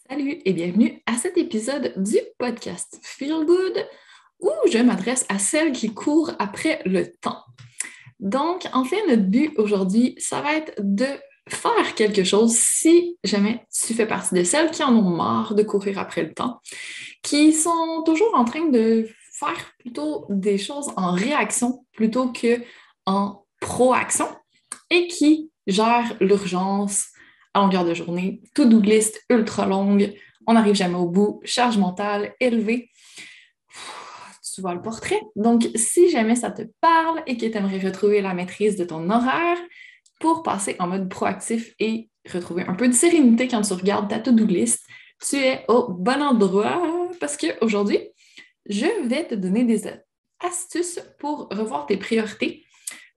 Salut et bienvenue à cet épisode du podcast Feel Good où je m'adresse à celles qui courent après le temps. Donc, en fait, notre but aujourd'hui, ça va être de faire quelque chose si jamais tu fais partie de celles qui en ont marre de courir après le temps, qui sont toujours en train de faire plutôt des choses en réaction plutôt que en proaction et qui gèrent l'urgence à longueur de journée, to-do list ultra longue, on n'arrive jamais au bout, charge mentale élevée. Tu vois le portrait. Donc, si jamais ça te parle et que tu aimerais retrouver la maîtrise de ton horaire pour passer en mode proactif et retrouver un peu de sérénité quand tu regardes ta to-do list, tu es au bon endroit parce qu'aujourd'hui, je vais te donner des astuces pour revoir tes priorités,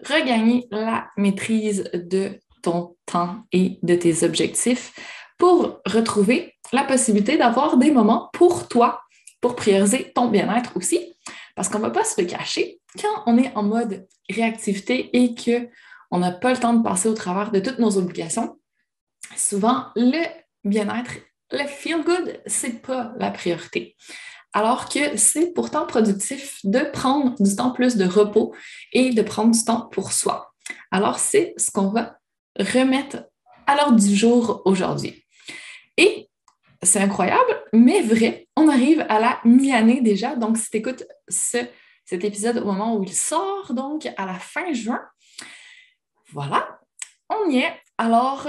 regagner la maîtrise de ton temps et de tes objectifs pour retrouver la possibilité d'avoir des moments pour toi, pour prioriser ton bien-être aussi. Parce qu'on ne va pas se le cacher, quand on est en mode réactivité et qu'on n'a pas le temps de passer au travers de toutes nos obligations, souvent le bien-être, le feel good, c'est pas la priorité. Alors que c'est pourtant productif de prendre du temps plus de repos et de prendre du temps pour soi. Alors, c'est ce qu'on va remettre à l'ordre du jour aujourd'hui. Et c'est incroyable, mais vrai, on arrive à la mi-année déjà. Donc, si tu écoutes cet épisode au moment où il sort, donc à la fin juin, voilà, on y est. Alors,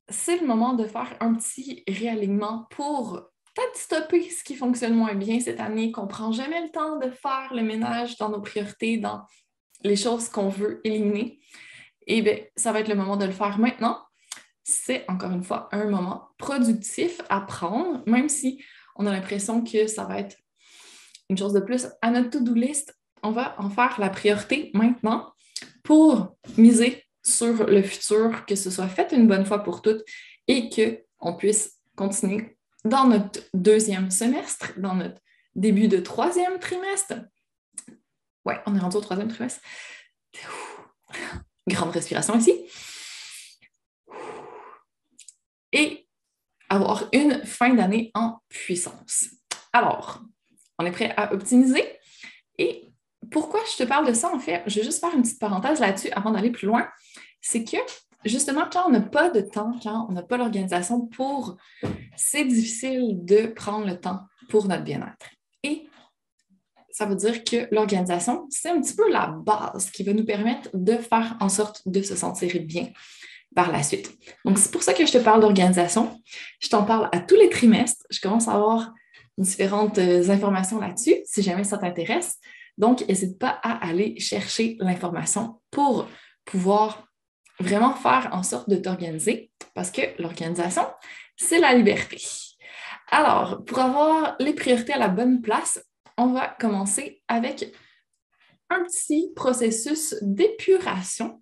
c'est le moment de faire un petit réalignement pour peut-être stopper ce qui fonctionne moins bien cette année, qu'on ne prend jamais le temps de faire le ménage dans nos priorités, dans les choses qu'on veut éliminer. Et bien, ça va être le moment de le faire maintenant. C'est encore une fois un moment productif à prendre, même si on a l'impression que ça va être une chose de plus à notre to-do list. On va en faire la priorité maintenant pour miser sur le futur, que ce soit fait une bonne fois pour toutes et qu'on puisse continuer dans notre deuxième semestre, dans notre début de troisième trimestre. Ouais, on est rendu au troisième trimestre. Grande respiration ici. Et avoir une fin d'année en puissance. Alors, on est prêt à optimiser. Et pourquoi je te parle de ça, en fait, je vais juste faire une petite parenthèse là-dessus avant d'aller plus loin. C'est que, justement, quand on n'a pas de temps, quand on n'a pas l'organisation pour, c'est difficile de prendre le temps pour notre bien-être. Et ça veut dire que l'organisation, c'est un petit peu la base qui va nous permettre de faire en sorte de se sentir bien par la suite. Donc, c'est pour ça que je te parle d'organisation. Je t'en parle à tous les trimestres. Je commence à avoir différentes informations là-dessus, si jamais ça t'intéresse. Donc, n'hésite pas à aller chercher l'information pour pouvoir vraiment faire en sorte de t'organiser, parce que l'organisation, c'est la liberté. Alors, pour avoir les priorités à la bonne place, on va commencer avec un petit processus d'épuration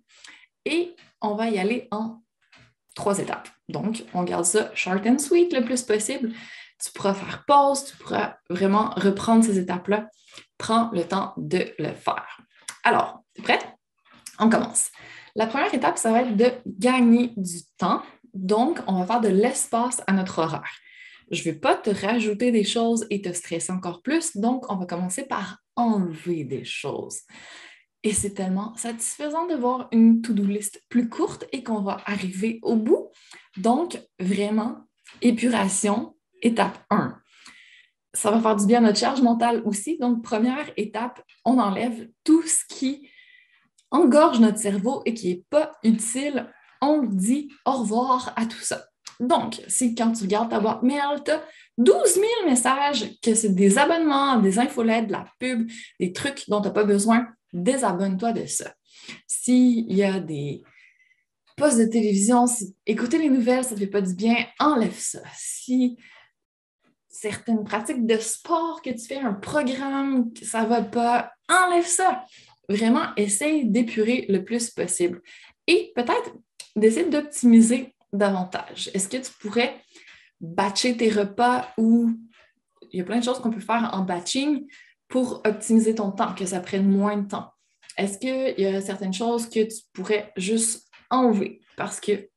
et on va y aller en 3 étapes. Donc, on garde ça short and sweet le plus possible. Tu pourras faire pause, tu pourras vraiment reprendre ces étapes-là. Prends le temps de le faire. Alors, tu es prête? On commence. La première étape, ça va être de gagner du temps. Donc, on va faire de l'espace à notre horaire. Je ne vais pas te rajouter des choses et te stresser encore plus. Donc, on va commencer par enlever des choses. Et c'est tellement satisfaisant de voir une to-do list plus courte et qu'on va arriver au bout. Donc, vraiment, épuration, étape 1. Ça va faire du bien à notre charge mentale aussi. Donc, première étape, on enlève tout ce qui engorge notre cerveau et qui n'est pas utile. On dit au revoir à tout ça. Donc, si quand tu regardes ta boîte mail, tu as 12 000 messages, que c'est des abonnements, des infolettes, de la pub, des trucs dont tu n'as pas besoin, désabonne-toi de ça. S'il y a des postes de télévision, si écouter les nouvelles, ça ne te fait pas du bien, enlève ça. Si certaines pratiques de sport que tu fais, un programme, ça ne va pas, enlève ça. Vraiment, essaye d'épurer le plus possible. Et peut-être d'essayer d'optimiser davantage. Est-ce que tu pourrais batcher tes repas ou il y a plein de choses qu'on peut faire en batching pour optimiser ton temps, que ça prenne moins de temps? Est-ce qu'il y a certaines choses que tu pourrais juste enlever parce que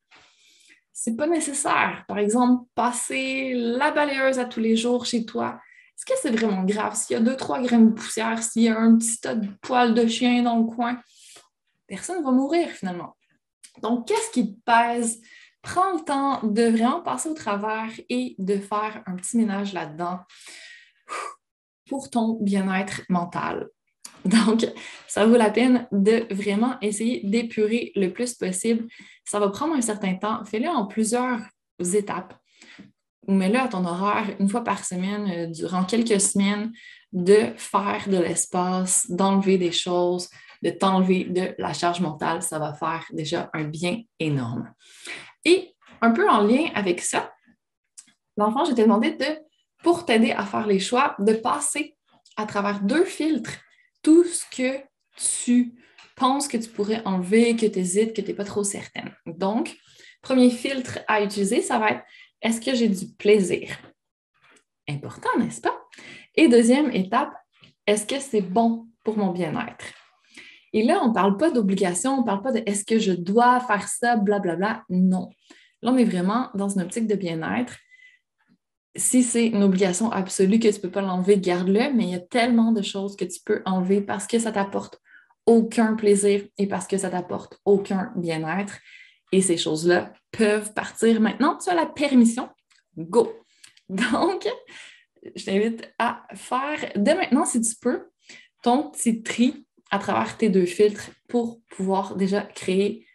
c'est pas nécessaire. Par exemple, passer la balayeuse à tous les jours chez toi, est-ce que c'est vraiment grave? S'il y a 2, 3 graines de poussière, s'il y a un petit tas de poils de chien dans le coin, personne ne va mourir finalement. Donc, qu'est-ce qui te pèse? Prends le temps de vraiment passer au travers et de faire un petit ménage là-dedans pour ton bien-être mental. Donc, ça vaut la peine de vraiment essayer d'épurer le plus possible. Ça va prendre un certain temps. Fais-le en plusieurs étapes. Mets-le à ton horaire une fois par semaine, durant quelques semaines, de faire de l'espace, d'enlever des choses, de t'enlever de la charge mentale. Ça va faire déjà un bien énorme. Et un peu en lien avec ça, dans le fond, je t'ai demandé pour t'aider à faire les choix, de passer à travers 2 filtres tout ce que tu penses que tu pourrais enlever, que tu hésites, que tu n'es pas trop certaine. Donc, premier filtre à utiliser, ça va être est-ce que j'ai du plaisir? Important, n'est-ce pas? Et deuxième étape, est-ce que c'est bon pour mon bien-être? Et là, on ne parle pas d'obligation, on ne parle pas de est-ce que je dois faire ça, blablabla. Non. Là, on est vraiment dans une optique de bien-être. Si c'est une obligation absolue que tu ne peux pas l'enlever, garde-le, mais il y a tellement de choses que tu peux enlever parce que ça t'apporte aucun plaisir et parce que ça t'apporte aucun bien-être. Et ces choses-là peuvent partir maintenant. Tu as la permission. Go! Donc, je t'invite à faire dès maintenant, si tu peux, ton petit tri à travers tes 2 filtres pour pouvoir déjà créer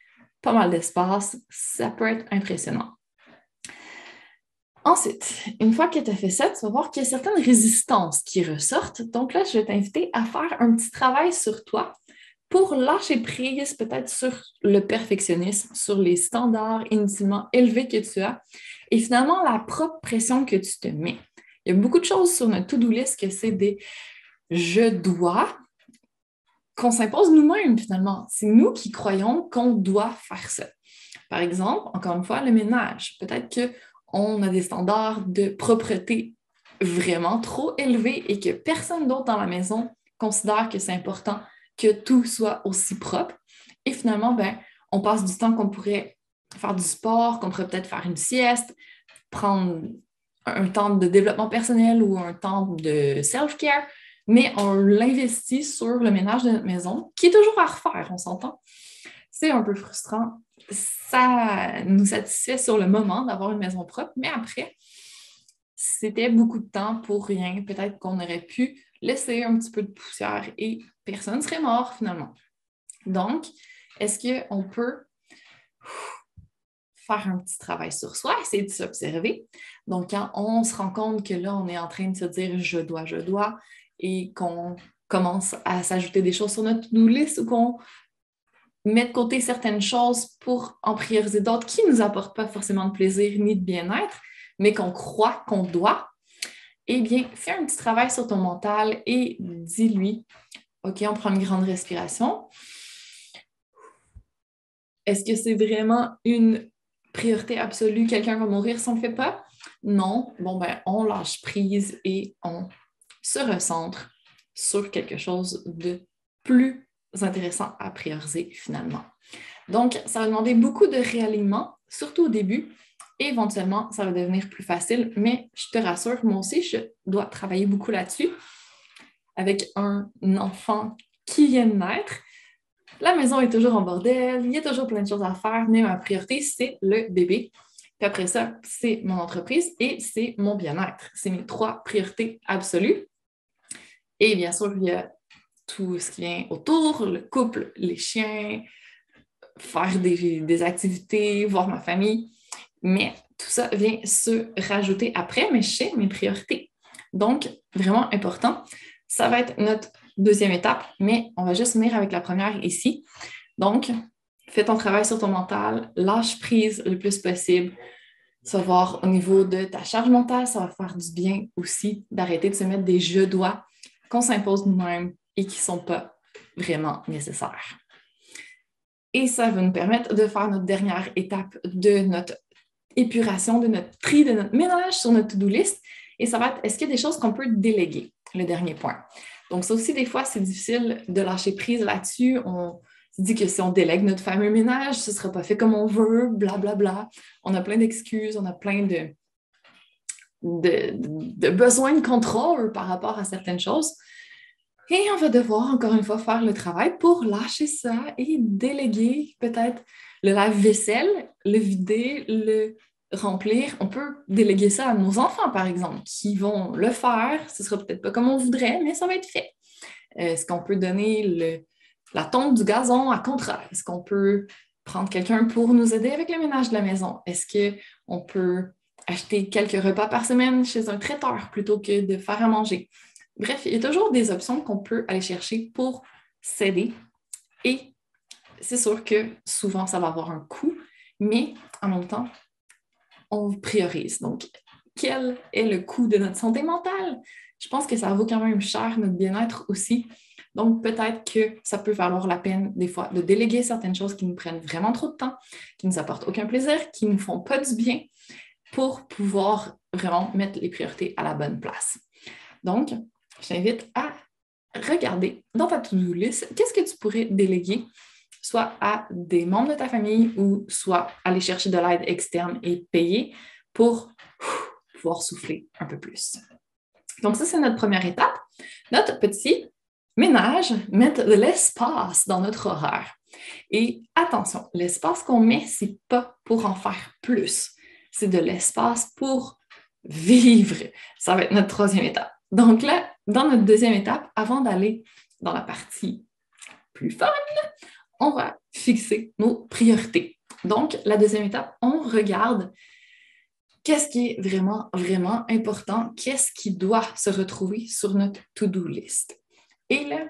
pas mal d'espace. Ça peut être impressionnant. Ensuite, une fois que tu as fait ça, tu vas voir qu'il y a certaines résistances qui ressortent. Donc là, je vais t'inviter à faire un petit travail sur toi pour lâcher prise peut-être sur le perfectionnisme, sur les standards inutilement élevés que tu as et finalement la propre pression que tu te mets. Il y a beaucoup de choses sur notre to-do list que c'est des « je dois » qu'on s'impose nous-mêmes finalement. C'est nous qui croyons qu'on doit faire ça. Par exemple, encore une fois, le ménage. Peut-être qu'on a des standards de propreté vraiment trop élevés et que personne d'autre dans la maison considère que c'est important que tout soit aussi propre. Et finalement, on passe du temps qu'on pourrait faire du sport, qu'on pourrait peut-être faire une sieste, prendre un temps de développement personnel ou un temps de self-care, mais on l'investit sur le ménage de notre maison, qui est toujours à refaire, on s'entend. C'est un peu frustrant. Ça nous satisfait sur le moment d'avoir une maison propre, mais après, c'était beaucoup de temps pour rien. Peut-être qu'on aurait pu laisser un petit peu de poussière et personne ne serait mort finalement. Donc, est-ce qu'on peut faire un petit travail sur soi, essayer de s'observer? Donc, quand on se rend compte que là, on est en train de se dire je dois, et qu'on commence à s'ajouter des choses sur notre to-do list ou qu'on met de côté certaines choses pour en prioriser d'autres qui ne nous apportent pas forcément de plaisir ni de bien-être, mais qu'on croit qu'on doit, eh bien, fais un petit travail sur ton mental et dis-lui, OK, on prend une grande respiration. Est-ce que c'est vraiment une priorité absolue? Quelqu'un va mourir si on ne le fait pas? Non. Bon, on lâche prise et on se recentre sur quelque chose de plus intéressant à prioriser finalement. Donc, ça va demander beaucoup de réalignement, surtout au début. Et éventuellement, ça va devenir plus facile, mais je te rassure, moi aussi, je dois travailler beaucoup là-dessus. Avec un enfant qui vient de naître, la maison est toujours en bordel, il y a toujours plein de choses à faire, mais ma priorité, c'est le bébé. Puis après ça, c'est mon entreprise et c'est mon bien-être. C'est mes 3 priorités absolues. Et bien sûr, il y a tout ce qui vient autour, le couple, les chiens, faire des activités, voir ma famille. Mais tout ça vient se rajouter après, mais je sais mes priorités. Donc, vraiment important. Ça va être notre 2e étape, mais on va juste venir avec la première ici. Donc, fais ton travail sur ton mental, lâche prise le plus possible. Ça va voir au niveau de ta charge mentale, ça va faire du bien aussi d'arrêter de se mettre des je dois qu'on s'impose nous-mêmes et qui ne sont pas vraiment nécessaires. Et ça va nous permettre de faire notre dernière étape de notre épuration, de notre tri, de notre ménage sur notre to-do list. Et ça va être, est-ce qu'il y a des choses qu'on peut déléguer? Le dernier point. Donc, ça aussi, des fois, c'est difficile de lâcher prise là-dessus. se dit que si on délègue notre fameux ménage, ce ne sera pas fait comme on veut, blablabla. Bla, bla. On a plein d'excuses, on a plein de besoins de contrôle par rapport à certaines choses. Et on va devoir, encore une fois, faire le travail pour lâcher ça et déléguer peut-être le lave-vaisselle, le vider, le remplir. On peut déléguer ça à nos enfants, par exemple, qui vont le faire. Ce ne sera peut-être pas comme on voudrait, mais ça va être fait. Est-ce qu'on peut donner la tonte du gazon à contrat? Est-ce qu'on peut prendre quelqu'un pour nous aider avec le ménage de la maison? Est-ce qu'on peut acheter quelques repas par semaine chez un traiteur plutôt que de faire à manger? Bref, il y a toujours des options qu'on peut aller chercher pour s'aider. Et c'est sûr que souvent, ça va avoir un coût, mais en même temps, on priorise. Donc, quel est le coût de notre santé mentale? Je pense que ça vaut quand même cher, notre bien-être aussi. Donc, peut-être que ça peut valoir la peine, des fois, de déléguer certaines choses qui nous prennent vraiment trop de temps, qui ne nous apportent aucun plaisir, qui ne nous font pas du bien, pour pouvoir vraiment mettre les priorités à la bonne place. Donc, je t'invite à regarder dans ta to-do list, qu'est-ce que tu pourrais déléguer, soit à des membres de ta famille ou soit aller chercher de l'aide externe et payer pour pouvoir souffler un peu plus. Donc, ça, c'est notre première étape. Notre petit ménage, mettre de l'espace dans notre horaire. Et attention, l'espace qu'on met, c'est pas pour en faire plus. C'est de l'espace pour vivre. Ça va être notre troisième étape. Donc là, dans notre deuxième étape, avant d'aller dans la partie plus fun, on va fixer nos priorités. Donc, la deuxième étape, on regarde qu'est-ce qui est vraiment, vraiment important, qu'est-ce qui doit se retrouver sur notre to-do list. Et là,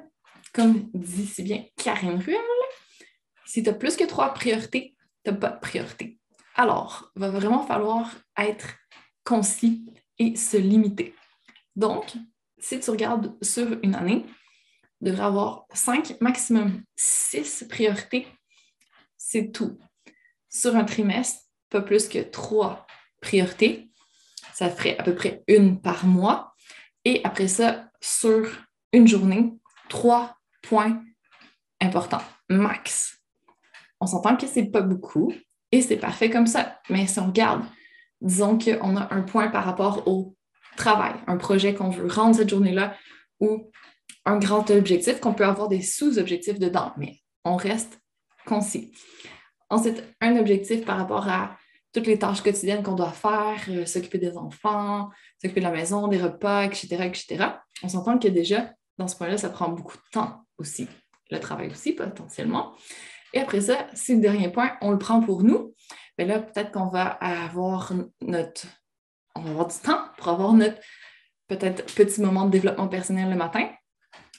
comme dit si bien Karine Ruel, si tu as plus que 3 priorités, tu n'as pas de priorité. Alors, il va vraiment falloir être concis et se limiter. Donc, si tu regardes sur une année, tu devrais avoir 5, maximum 6 priorités. C'est tout. Sur un trimestre, pas plus que 3 priorités. Ça ferait à peu près 1 par mois. Et après ça, sur une journée, 3 points importants, max. On s'entend que c'est pas beaucoup et c'est parfait comme ça. Mais si on regarde, disons qu'on a un point par rapport au travail, un projet qu'on veut rendre cette journée-là ou un grand objectif qu'on peut avoir des sous-objectifs dedans, mais on reste concis. Ensuite, un objectif par rapport à toutes les tâches quotidiennes qu'on doit faire, s'occuper des enfants, s'occuper de la maison, des repas, etc., etc. On s'entend que déjà, dans ce point-là, ça prend beaucoup de temps aussi. Le travail aussi, potentiellement. Et après ça, si le dernier point, on le prend pour nous, bien là, peut-être qu'on va avoir on va avoir du temps pour avoir notre peut-être petit moment de développement personnel le matin,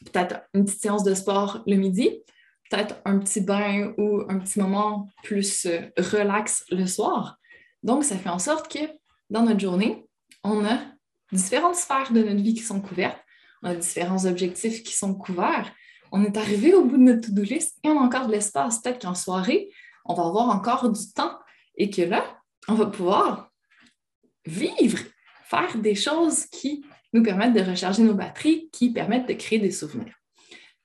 peut-être une petite séance de sport le midi, peut-être un petit bain ou un petit moment plus relax le soir. Donc, ça fait en sorte que dans notre journée, on a différentes sphères de notre vie qui sont couvertes, on a différents objectifs qui sont couverts. On est arrivé au bout de notre to-do list et on a encore de l'espace. Peut-être qu'en soirée, on va avoir encore du temps et que là, on va pouvoir vivre, faire des choses qui nous permettent de recharger nos batteries, qui permettent de créer des souvenirs.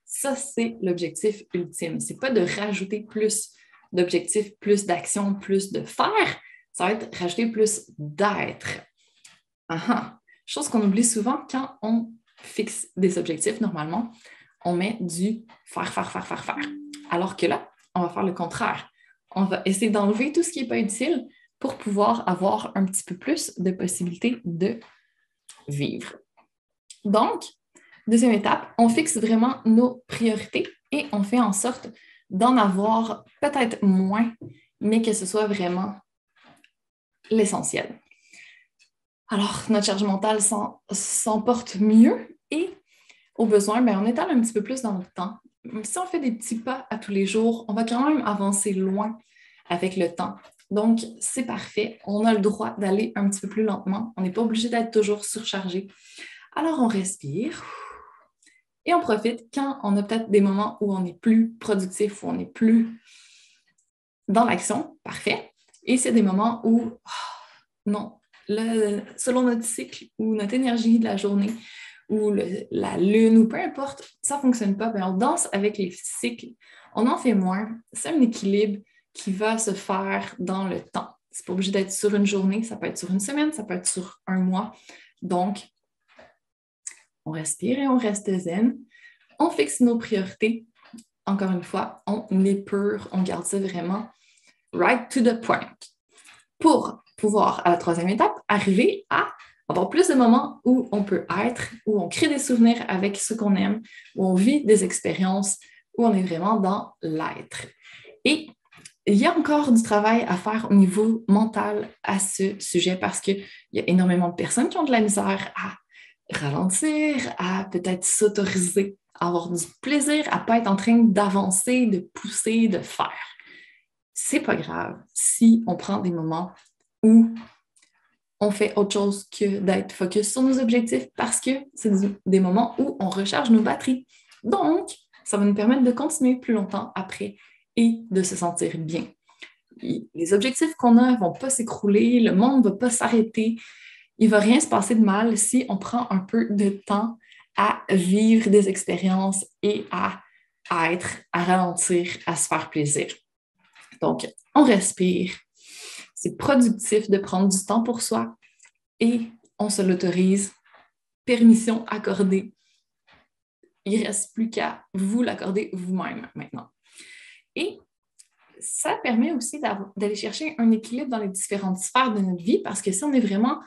Ça, c'est l'objectif ultime. Ce n'est pas de rajouter plus d'objectifs, plus d'actions, plus de faire. Ça va être rajouter plus d'être. Chose qu'on oublie souvent quand on fixe des objectifs, normalement, on met du faire. Alors que là, on va faire le contraire. On va essayer d'enlever tout ce qui n'est pas utile pour pouvoir avoir un petit peu plus de possibilités de vivre. Donc, deuxième étape, on fixe vraiment nos priorités et on fait en sorte d'en avoir peut-être moins, mais que ce soit vraiment l'essentiel. Alors, notre charge mentale s'emporte mieux et au besoin, bien, on étale un petit peu plus dans le temps. Si on fait des petits pas à tous les jours, on va quand même avancer loin avec le temps. Donc, c'est parfait. On a le droit d'aller un petit peu plus lentement. On n'est pas obligé d'être toujours surchargé. Alors, on respire et on profite quand on a peut-être des moments où on est plus productif, où on est plus dans l'action. Parfait. Et c'est des moments où, non, selon notre cycle ou notre énergie de la journée, ou la lune, ou peu importe, ça ne fonctionne pas, bien, on danse avec les cycles. On en fait moins. C'est un équilibre qui va se faire dans le temps. C'est pas obligé d'être sur une journée, ça peut être sur une semaine, ça peut être sur un mois. Donc, on respire et on reste zen. On fixe nos priorités. Encore une fois, on épure, on garde ça vraiment right to the point. Pour pouvoir, à la troisième étape, arriver à avoir plus de moments où on peut être, où on crée des souvenirs avec ce qu'on aime, où on vit des expériences, où on est vraiment dans l'être. Et il y a encore du travail à faire au niveau mental à ce sujet parce qu'il y a énormément de personnes qui ont de la misère à ralentir, à peut-être s'autoriser, à avoir du plaisir, à ne pas être en train d'avancer, de pousser, de faire. C'est pas grave si on prend des moments où on fait autre chose que d'être focus sur nos objectifs parce que c'est des moments où on recharge nos batteries. Donc, ça va nous permettre de continuer plus longtemps après et de se sentir bien. Les objectifs qu'on a ne vont pas s'écrouler, le monde ne va pas s'arrêter. Il ne va rien se passer de mal si on prend un peu de temps à vivre des expériences et à être, à ralentir, à se faire plaisir. Donc, on respire. C'est productif de prendre du temps pour soi et on se l'autorise. Permission accordée. Il ne reste plus qu'à vous l'accorder vous-même maintenant. Et ça permet aussi d'aller chercher un équilibre dans les différentes sphères de notre vie parce que si on est vraiment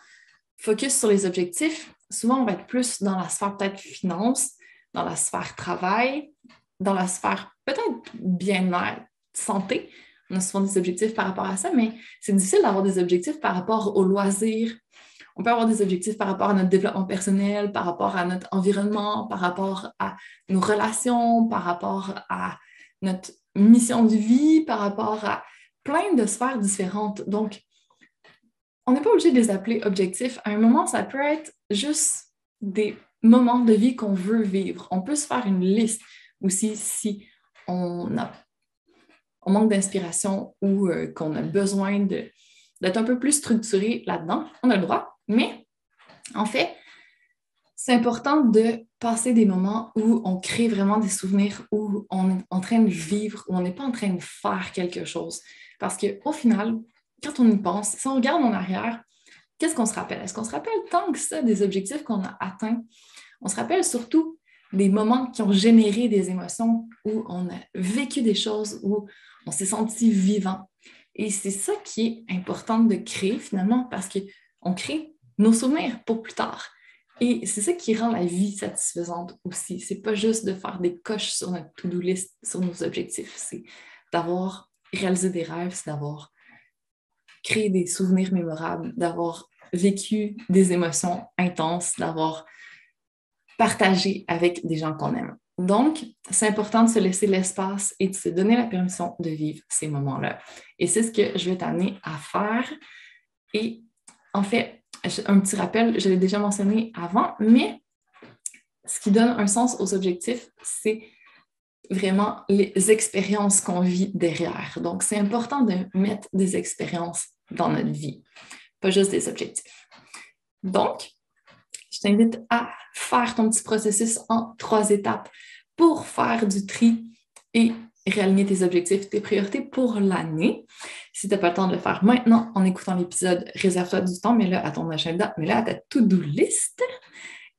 focus sur les objectifs, souvent on va être plus dans la sphère peut-être finance, dans la sphère travail, dans la sphère peut-être bien-être, santé. On a souvent des objectifs par rapport à ça, mais c'est difficile d'avoir des objectifs par rapport aux loisirs. On peut avoir des objectifs par rapport à notre développement personnel, par rapport à notre environnement, par rapport à nos relations, par rapport à notre mission de vie, par rapport à plein de sphères différentes. Donc, on n'est pas obligé de les appeler objectifs. À un moment, ça peut être juste des moments de vie qu'on veut vivre. On peut se faire une liste aussi si on manque d'inspiration ou qu'on a besoin d'être un peu plus structuré là-dedans. On a le droit, mais en fait, c'est important de passer des moments où on crée vraiment des souvenirs, où on est en train de vivre, où on n'est pas en train de faire quelque chose. Parce qu'au final, quand on y pense, si on regarde en arrière, qu'est-ce qu'on se rappelle? Est-ce qu'on se rappelle tant que ça des objectifs qu'on a atteints? On se rappelle surtout des moments qui ont généré des émotions, où on a vécu des choses, où on s'est senti vivant. Et c'est ça qui est important de créer finalement, parce qu'on crée nos souvenirs pour plus tard. Et c'est ça qui rend la vie satisfaisante aussi. C'est pas juste de faire des coches sur notre to-do list, sur nos objectifs. C'est d'avoir réalisé des rêves, c'est d'avoir créé des souvenirs mémorables, d'avoir vécu des émotions intenses, d'avoir partagé avec des gens qu'on aime. Donc, c'est important de se laisser l'espace et de se donner la permission de vivre ces moments-là. Et c'est ce que je vais t'amener à faire. Et en fait, un petit rappel, je l'ai déjà mentionné avant, mais ce qui donne un sens aux objectifs, c'est vraiment les expériences qu'on vit derrière. Donc, c'est important de mettre des expériences dans notre vie, pas juste des objectifs. Donc, je t'invite à faire ton petit processus en 3 étapes pour faire du tri et réaligner tes objectifs, tes priorités pour l'année. Si tu n'as pas le temps de le faire maintenant en écoutant l'épisode, réserve-toi du temps, mets-le à ton agenda, mets-le à ta to-do list.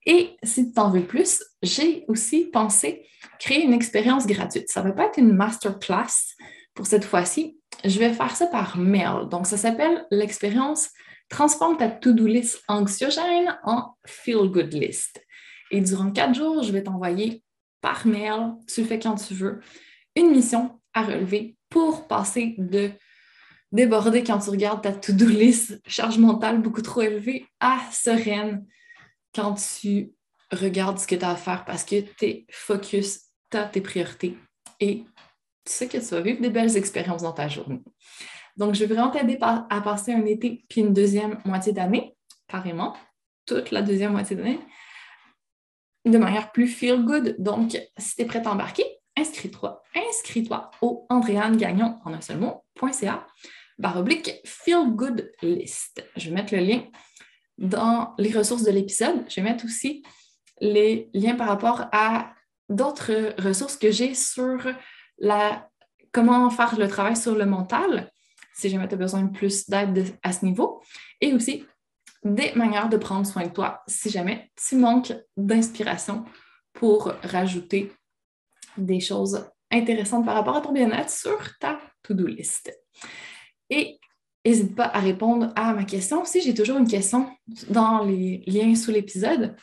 Et si tu t'en veux plus, j'ai aussi pensé créer une expérience gratuite. Ça ne va pas être une masterclass pour cette fois-ci. Je vais faire ça par mail. Donc, ça s'appelle l'expérience Transforme ta to-do list anxiogène en feel-good list. Et durant 4 jours, je vais t'envoyer par mail, tu le fais quand tu veux, une mission à relever pour passer de déborder quand tu regardes ta to-do list, charge mentale beaucoup trop élevée, à sereine quand tu regardes ce que tu as à faire parce que tu es focus, tu as tes priorités et tu sais que tu vas vivre des belles expériences dans ta journée. Donc, je vais vraiment t'aider à passer un été puis une deuxième moitié d'année, carrément, toute la deuxième moitié d'année, de manière plus feel good. Donc, si tu es prête à embarquer, inscris-toi au andréannegagnon en un seul mot.ca/feel good list. Je vais mettre le lien dans les ressources de l'épisode. Je vais mettre aussi les liens par rapport à d'autres ressources que j'ai sur comment faire le travail sur le mental, si jamais tu as besoin de plus d'aide à ce niveau, et aussi des manières de prendre soin de toi si jamais tu manques d'inspiration pour rajouter des choses intéressantes par rapport à ton bien-être sur ta to-do list. Et n'hésite pas à répondre à ma question aussi. J'ai toujours une question dans les liens sous l'épisode.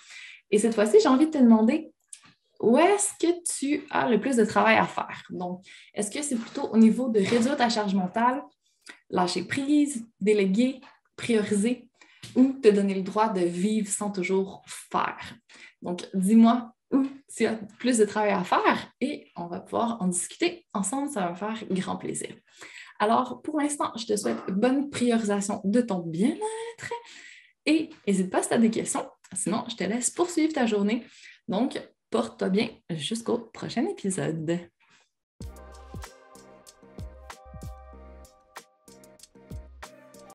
Et cette fois-ci, j'ai envie de te demander où est-ce que tu as le plus de travail à faire? Donc, est-ce que c'est plutôt au niveau de réduire ta charge mentale, lâcher prise, déléguer, prioriser ou te donner le droit de vivre sans toujours faire? Donc, dis-moi où tu as plus de travail à faire et on va pouvoir en discuter ensemble. Ça va me faire grand plaisir. Alors, pour l'instant, je te souhaite bonne priorisation de ton bien-être et n'hésite pas si tu as des questions. Sinon, je te laisse poursuivre ta journée. Donc, porte-toi bien jusqu'au prochain épisode.